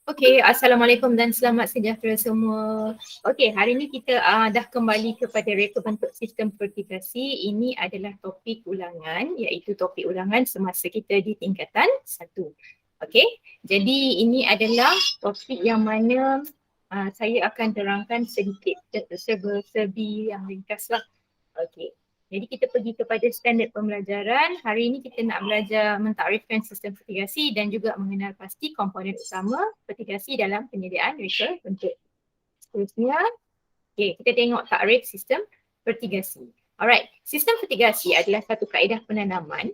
Okey, Assalamualaikum dan selamat sejahtera semua. Okey, hari ini kita dah kembali kepada reka bentuk sistem vertikasi. Ini adalah topik ulangan, iaitu topik ulangan semasa kita di tingkatan 1. Okey, jadi ini adalah topik yang mana saya akan terangkan sedikit serba-serbi yang ringkas lah. Okey. Jadi kita pergi kepada standard pembelajaran. Hari ini kita nak belajar mentakrifkan sistem vertikasi dan juga mengenal pasti komponen utama vertikasi dalam penyediaan reka bentuk. Seterusnya, kita tengok takrif sistem vertikasi. Alright, sistem vertikasi adalah satu kaedah penanaman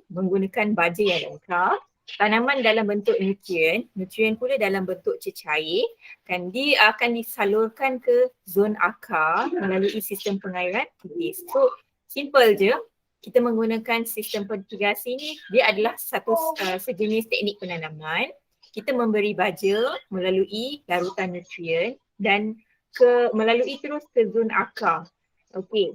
menggunakan baja yang lengkap. Tanaman dalam bentuk nutrien pula dalam bentuk cecair, kan dia akan disalurkan ke zon akar melalui sistem pengairan tipis. So, simple je. Kita menggunakan sistem vertikasi ni, dia adalah satu sejenis teknik penanaman. Kita memberi baja melalui larutan nutrien dan melalui terus ke zon akar. Okey.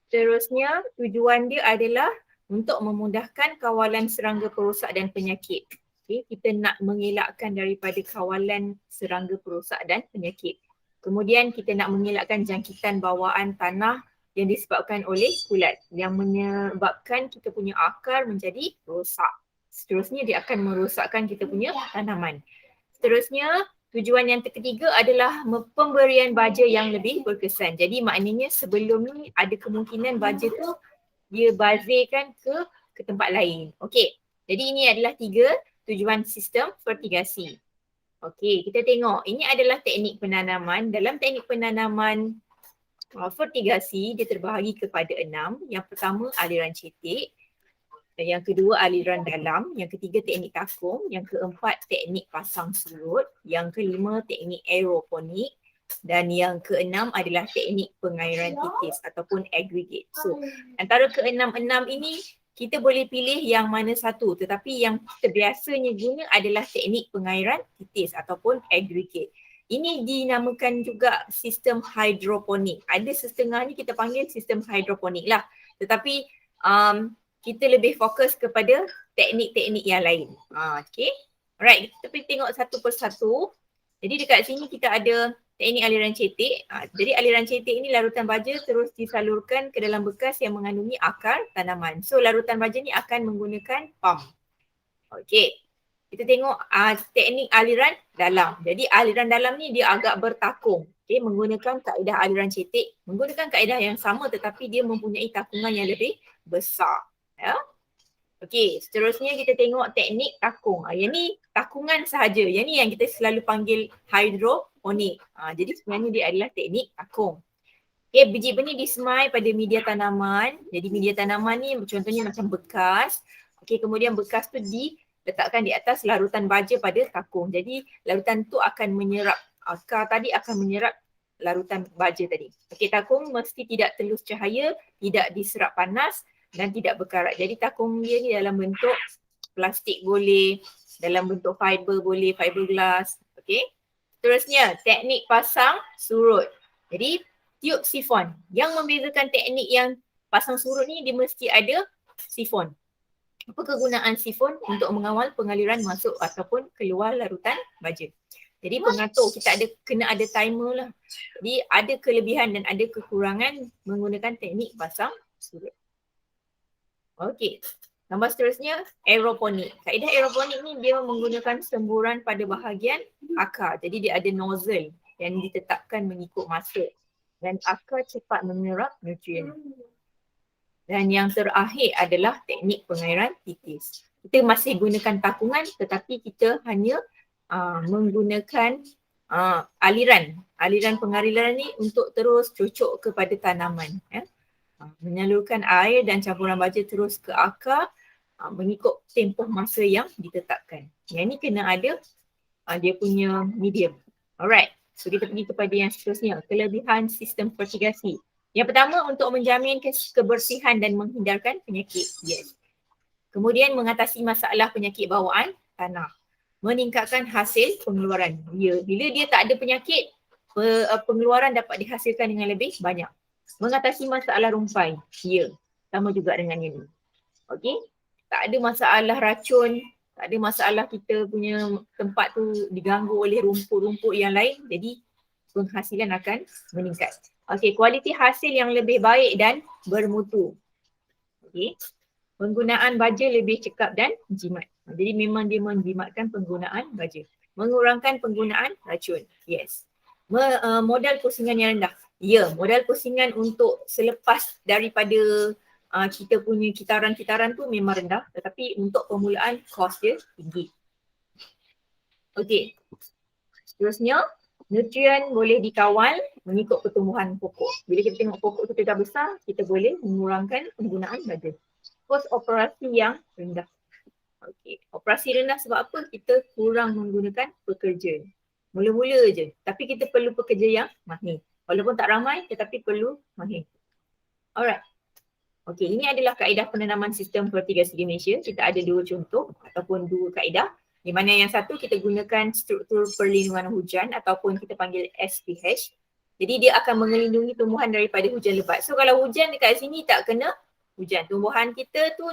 Seterusnya, tujuan dia adalah untuk memudahkan kawalan serangga perosak dan penyakit. Okay, kita nak mengelakkan daripada kawalan serangga perosak dan penyakit. Kemudian kita nak mengelakkan jangkitan bawaan tanah yang disebabkan oleh kulat yang menyebabkan kita punya akar menjadi rosak. Seterusnya dia akan merosakkan kita punya tanaman. Seterusnya, tujuan yang ketiga adalah pemberian baja yang lebih berkesan. Jadi maknanya sebelum ni ada kemungkinan baja tu dia bazirkan ke tempat lain. Okey. Jadi ini adalah 3 tujuan sistem vertikasi. Okey, kita tengok. Ini adalah teknik penanaman. Dalam teknik penanaman vertikasi dia terbahagi kepada 6. Yang pertama aliran cetek. Yang kedua aliran dalam, yang ketiga teknik takung, yang keempat teknik pasang surut, yang kelima teknik aeroponik dan yang keenam adalah teknik pengairan tipis ataupun aggregate. So antara keenam-enam ini kita boleh pilih yang mana satu, tetapi yang kita biasanya guna adalah teknik pengairan tipis ataupun aggregate. Ini dinamakan juga sistem hidroponik. Ada setengah ni kita panggil sistem hidroponik lah. Tetapi kita lebih fokus kepada teknik-teknik yang lain. Okay. Alright, kita pergi tengok satu persatu. Jadi dekat sini kita ada teknik aliran cetek. Jadi aliran cetek ini larutan baja terus disalurkan ke dalam bekas yang mengandungi akar tanaman. So larutan baja ni akan menggunakan pump. Okay. Kita tengok teknik aliran dalam. Jadi aliran dalam ni dia agak bertakung. Okay, menggunakan kaedah aliran cetek. Menggunakan kaedah yang sama tetapi dia mempunyai takungan yang lebih besar. Ya. Okey, seterusnya kita tengok teknik takung. Yang ni takungan sahaja. Yang ni yang kita selalu panggil hidroponik. Jadi sebenarnya dia adalah teknik takung. Okey, biji benih disemai pada media tanaman. Jadi media tanaman ni contohnya macam bekas. Okey, kemudian bekas tu diletakkan di atas larutan baja pada takung. Jadi larutan tu akan menyerap, akar tadi akan menyerap larutan baja tadi. Okey, takung mesti tidak telus cahaya, tidak diserap panas dan tidak berkarat. Jadi takung dia ni dalam bentuk plastik boleh, dalam bentuk fiber boleh, fiberglass. Okey. Seterusnya teknik pasang surut. Jadi tiup sifon. Yang membezakan teknik yang pasang surut ni dia mesti ada sifon. Apa kegunaan sifon? Untuk mengawal pengaliran masuk ataupun keluar larutan baja. Jadi pengatur kita kena ada timer lah. Jadi ada kelebihan dan ada kekurangan menggunakan teknik pasang surut. Okey, gambar seterusnya aeroponik. Kaedah aeroponik ni dia menggunakan semburan pada bahagian akar. Jadi dia ada nozzle yang ditetapkan mengikut masa dan akar cepat menyerap nutrien. Dan yang terakhir adalah teknik pengairan tipis. Kita masih gunakan takungan tetapi kita hanya menggunakan aliran pengaliran ni untuk terus cucuk kepada tanaman. Menyalurkan air dan campuran baja terus ke akar mengikut tempoh masa yang ditetapkan. Yang ni kena ada dia punya medium. Alright, so kita pergi kepada yang seterusnya, kelebihan sistem vertikasi. Yang pertama untuk menjamin kebersihan dan menghindarkan penyakit. Yes. Kemudian mengatasi masalah penyakit bawaan tanah. Meningkatkan hasil pengeluaran. Bila dia tak ada penyakit, pengeluaran dapat dihasilkan dengan lebih banyak. Mengatasi masalah rumpai. Ya, sama juga dengan ini. Okey. Tak ada masalah racun Tak ada masalah kita punya tempat tu diganggu oleh rumput-rumput yang lain, jadi penghasilan akan meningkat. Okey, kualiti hasil yang lebih baik dan bermutu. Okey. Penggunaan baja lebih cekap dan jimat. Jadi memang dia menjimatkan penggunaan baja. Mengurangkan penggunaan racun. Yes. Modal pusingan yang rendah. Ya, modal pusingan untuk selepas daripada kita punya kitaran-kitaran tu memang rendah, tetapi untuk permulaan kos dia tinggi. Okey. Seterusnya, nutrien boleh dikawal mengikut pertumbuhan pokok. Bila kita tengok pokok kita dah besar, kita boleh mengurangkan penggunaan baja. Kos operasi yang rendah. Okey, operasi rendah sebab apa? Kita kurang menggunakan pekerja. Mula-mula je, tapi kita perlu pekerja yang mahir. Walaupun tak ramai tetapi perlu mahir. Alright. Okey, ini adalah kaedah penanaman sistem fertigasi di Malaysia. Kita ada dua contoh ataupun dua kaedah. Di mana yang satu kita gunakan struktur perlindungan hujan ataupun kita panggil SPH. Jadi dia akan melindungi tumbuhan daripada hujan lebat. So kalau hujan dekat sini tak kena hujan, tumbuhan kita tu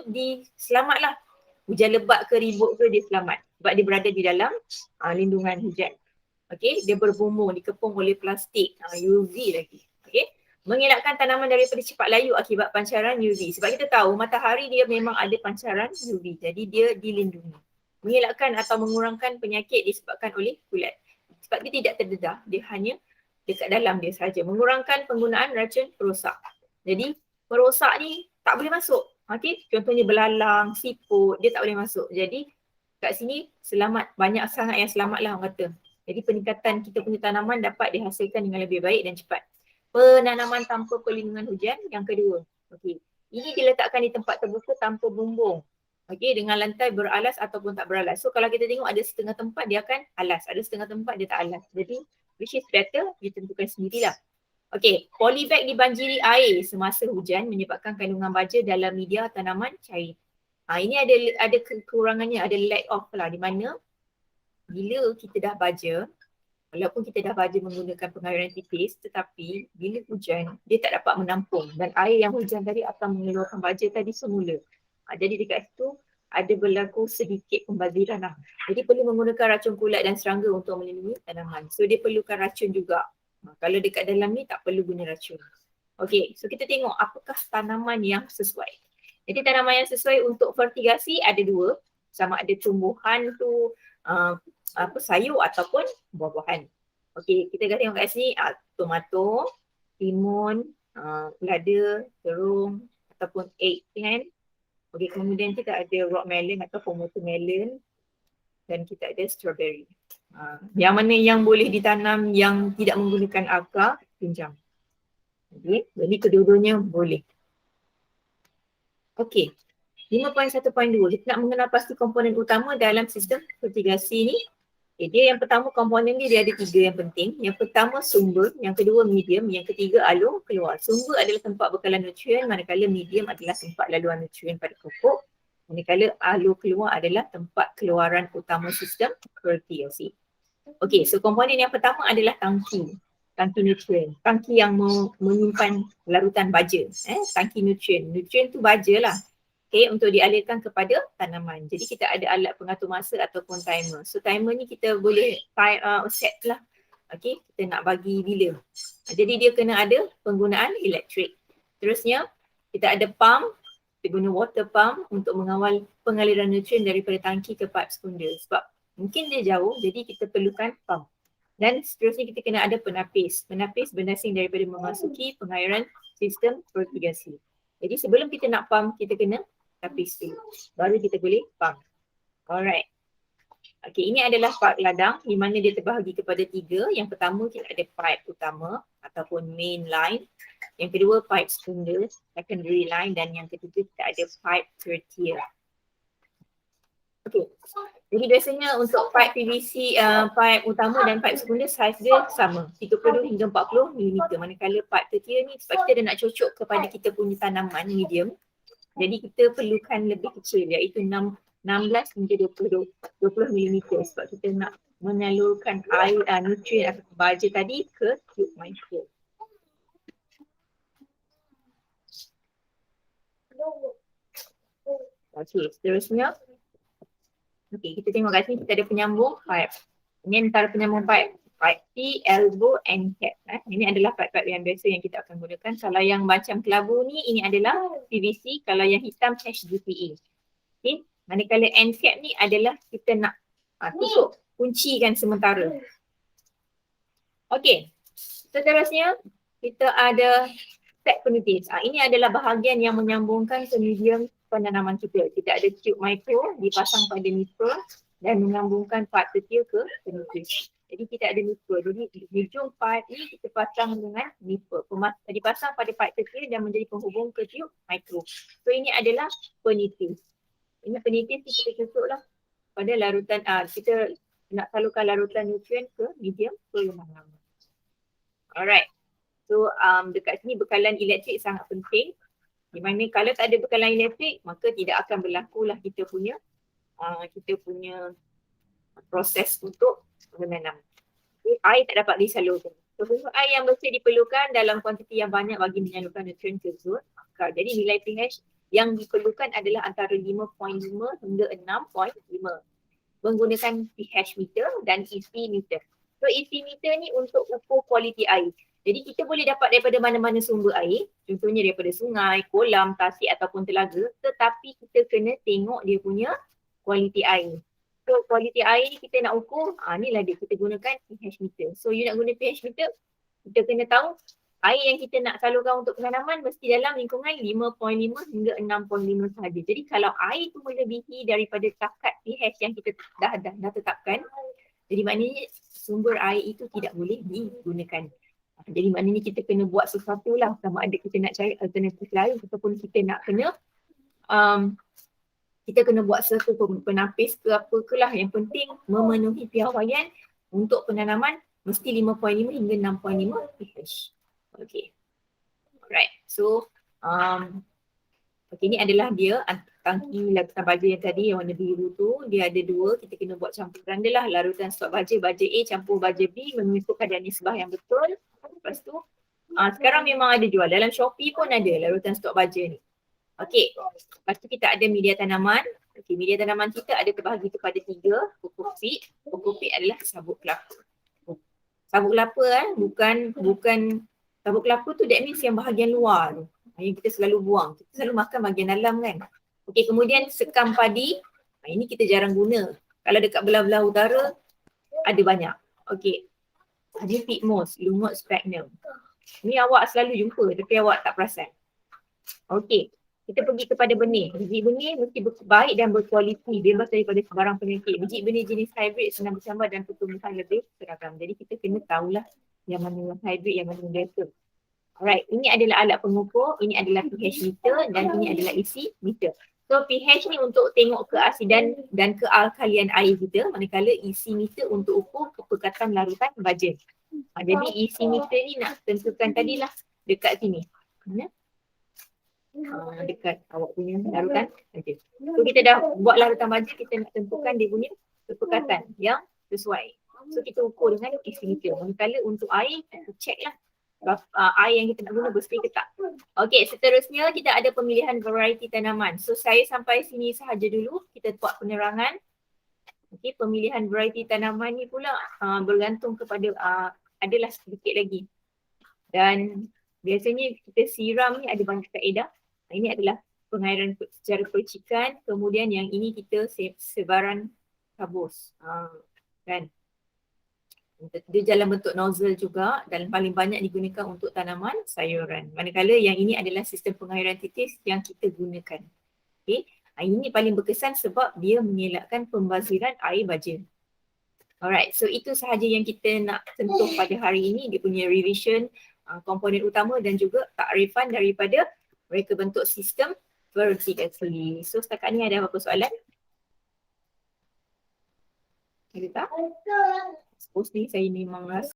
selamatlah. Hujan lebat ke ribut ke dia selamat sebab dia berada di dalam lindungan hujan. Okey, dia berbumbung, dikepung oleh plastik, UV lagi. Okey. Mengelakkan tanaman daripada cepat layu akibat pancaran UV. Sebab kita tahu matahari dia memang ada pancaran UV. Jadi dia dilindungi. Mengelakkan atau mengurangkan penyakit disebabkan oleh kulat. Sebab dia tidak terdedah, dia hanya dekat dalam dia sahaja. Mengurangkan penggunaan racun perosak. Jadi perosak ni tak boleh masuk. Okey, contohnya belalang, siput, dia tak boleh masuk. Jadi kat sini selamat, banyak sangat yang selamat lah orang kata. Jadi peningkatan kita punya tanaman dapat dihasilkan dengan lebih baik dan cepat. Penanaman tanpa perlindungan hujan yang kedua. Okey, ini diletakkan di tempat terbuka tanpa bumbung. Okey, dengan lantai beralas ataupun tak beralas. So kalau kita tengok ada setengah tempat dia akan alas, ada setengah tempat dia tak alas. Jadi which is better, ditentukan sendirilah. Okey, polybag dibanjiri air semasa hujan menyebabkan kandungan baja dalam media tanaman cair. Ini ada kekurangannya, ada lack of lah, di mana bila kita dah baja, walaupun kita dah baja menggunakan pengairan tipis, tetapi bila hujan dia tak dapat menampung dan air yang hujan tadi akan mengeluarkan baja tadi semula. Jadi dekat situ ada berlaku sedikit pembaziran lah. Jadi perlu menggunakan racun kulat dan serangga untuk melindungi tanaman. So dia perlukan racun juga. Kalau dekat dalam ni tak perlu guna racun. Okey, so kita tengok apakah tanaman yang sesuai. Jadi tanaman yang sesuai untuk fertigasi ada dua. Sama ada tumbuhan tu sayur ataupun buah-buahan. Okey, kita dah tengok kat sini tomato, timun, lada, terung ataupun eggplant. Okey, kemudian kita ada rock melon atau watermelon dan kita ada strawberry. Yang mana yang boleh ditanam yang tidak menggunakan akar pinjam. Okey, jadi kedua-duanya boleh. Okey, 5.1.2 kita nak mengenal pasti komponen utama dalam sistem fertigasi ni. Dia yang pertama komponen dia ada tiga yang penting. Yang pertama sumber, yang kedua medium, yang ketiga alur keluar. Sumber adalah tempat bekalan nutrien, manakala medium adalah tempat laluan nutrien pada pokok. Manakala alur keluar adalah tempat keluaran utama sistem fertigasi. Okey, so komponen yang pertama adalah tangki. Tangki nutrien. Tangki yang menyimpan larutan baja. Tangki nutrien. Nutrien tu baja lah. Okay, untuk dialirkan kepada tanaman. Jadi kita ada alat pengatur masa ataupun timer. So timer ni kita boleh set lah. Okay, kita nak bagi bila. Jadi dia kena ada penggunaan elektrik. Terusnya kita ada pump. Kita guna water pump untuk mengawal pengaliran nutrien daripada tangki ke pipe sekunder. Sebab mungkin dia jauh, jadi kita perlukan pump. Dan seterusnya kita kena ada penapis. Penapis berdasing daripada memasuki pengairan sistem fertigasi. Jadi sebelum kita nak pump, kita kena tapis dulu. Baru kita boleh pump. Alright. Okay, ini adalah pipe ladang di mana dia terbahagi kepada tiga. Yang pertama kita ada pipe utama ataupun main line. Yang kedua pipe sekunder, secondary line, dan yang ketiga kita ada pipe tertiary. Okay, jadi biasanya untuk pipe PVC, pipe utama dan pipe sekunder saiz dia sama, 30 hingga 40 mm. Manakala pipe tertiary ni sebab kita dah nak cocok kepada kita punya tanaman medium. Jadi kita perlukan lebih kecil, iaitu 16 hingga 20 mm sebab kita nak menyalurkan air nutrien atau baja tadi ke tube micro. Okey, seterusnya Okey, kita tengok kat sini kita ada penyambung pipe. Ini antara penyambung pipe. Pipe T, elbow and cap. Ini adalah pipe-pipe yang biasa yang kita akan gunakan. Kalau yang macam kelabu ni, ini adalah PVC. Kalau yang hitam, HDPE. Okay. Manakala end cap ni adalah kita nak tutup, kuncikan sementara. Okey. Seterusnya, kita ada set penipis. Ini adalah bahagian yang menyambungkan ke medium penanaman kita. Kita ada tube micro dipasang pada nipple dan menyambungkan part kecil ke penipis. Jadi kita ada nipple. Jadi hujung part ni kita pasang dengan nipple. Dipasang pada part kecil dan menjadi penghubung ke tube micro. So ini adalah penipis. Ini penipis kita tutup lah pada larutan, kita nak salurkan larutan nutrien ke medium ke lemah lama. Alright. So dekat sini bekalan elektrik sangat penting. Di mana kalau tak ada bekalan elektrik, maka tidak akan berlaku lah kita punya proses untuk menanam. Air tak dapat disalurkan. So air yang bersih diperlukan dalam kuantiti yang banyak bagi menyalurkan nutrien ke zon akar. Jadi nilai pH yang diperlukan adalah antara 5.5 hingga 6.5 menggunakan pH meter dan EC meter. So EC meter ni untuk ukur kualiti air. Jadi kita boleh dapat daripada mana-mana sumber air, contohnya daripada sungai, kolam, tasik ataupun telaga, tetapi kita kena tengok dia punya kualiti air. So kualiti air ni kita nak ukur, inilah dia kita gunakan pH meter. So you nak guna pH meter, kita kena tahu air yang kita nak salurkan untuk penanaman mesti dalam lingkungan 5.5 hingga 6.5 sahaja. Jadi kalau air tu melebihi daripada takat pH yang kita dah tetapkan, jadi maknanya sumber air itu tidak boleh digunakan. Jadi maknanya kita kena buat sesuatu lah, sama ada kita nak cari alternatif lain ataupun kita nak kita kena buat sesuatu penapis ke apa ke lah. Yang penting memenuhi piawaian untuk penanaman mesti 5.5 hingga 6.5 pH. Okay. Alright. So, ini adalah dia tangki larutan baja yang tadi yang warna biru tu. Dia ada dua, kita kena buat campuran dia lah. Larutan stok baja A campur baja B mengikut kadar nisbah yang betul. Lepas tu, sekarang memang ada jual. Dalam Shopee pun ada larutan stok baja ni. Okey, lepas tu kita ada media tanaman. Okey, media tanaman kita ada terbahagi kepada 3 pokok feed. Pokok feed adalah sabuk kelapa. Sabuk kelapa bukan sabuk kelapa tu that means yang bahagian luar tu. Yang kita selalu buang. Kita selalu makan bahagian dalam kan. Okey, kemudian sekam padi. Ini kita jarang guna. Kalau dekat belah-belah utara ada banyak. Okey. Ada feed moss, lumut sphagnum. Ni awak selalu jumpa tapi awak tak perasan. Okey. Kita pergi kepada benih. Biji benih mesti baik dan berkualiti, bebas daripada sebarang penyakit. Biji benih jenis hybrid senang bercambar dan pertumbuhan lebih seragam. Jadi kita kena tahulah yang mana yang hybrid, yang mana yang biasa. Alright, ini adalah alat pengukur, ini adalah pH meter dan ini adalah EC meter. So pH ni untuk tengok keasidan dan kealkalian air kita, manakala EC meter untuk ukur kepekatan larutan baja. Jadi EC meter ni nak tentukan tadilah dekat sini. Mana? Dekat awak punya larutan baja. So kita dah buat larutan baja, kita nak tentukan dia punya kepekatan yang sesuai. So kita ukur dengan EC meter. Manakala untuk air, kita check lah air yang kita nak guna bersih ke tak. Okey, seterusnya kita ada pemilihan variety tanaman. So saya sampai sini sahaja dulu, kita buat penerangan. Okey, pemilihan variety tanaman ni pula bergantung kepada adalah sedikit lagi. Dan biasanya kita siram ni ada banyak kaedah. Ini adalah pengairan secara percikan, kemudian yang ini kita sebaran kabus. Kan? Dia dalam bentuk nozzle juga dan paling banyak digunakan untuk tanaman sayuran. Manakala yang ini adalah sistem pengairan titis yang kita gunakan. Okay. Ini paling berkesan sebab dia mengelakkan pembaziran air baja. Alright, so itu sahaja yang kita nak sentuh pada hari ini. Dia punya revision, komponen utama dan juga takrifan daripada reka bentuk sistem vertikasi. So setakat ni ada apa-apa soalan? Ada tak? Suppose ni saya memang rasa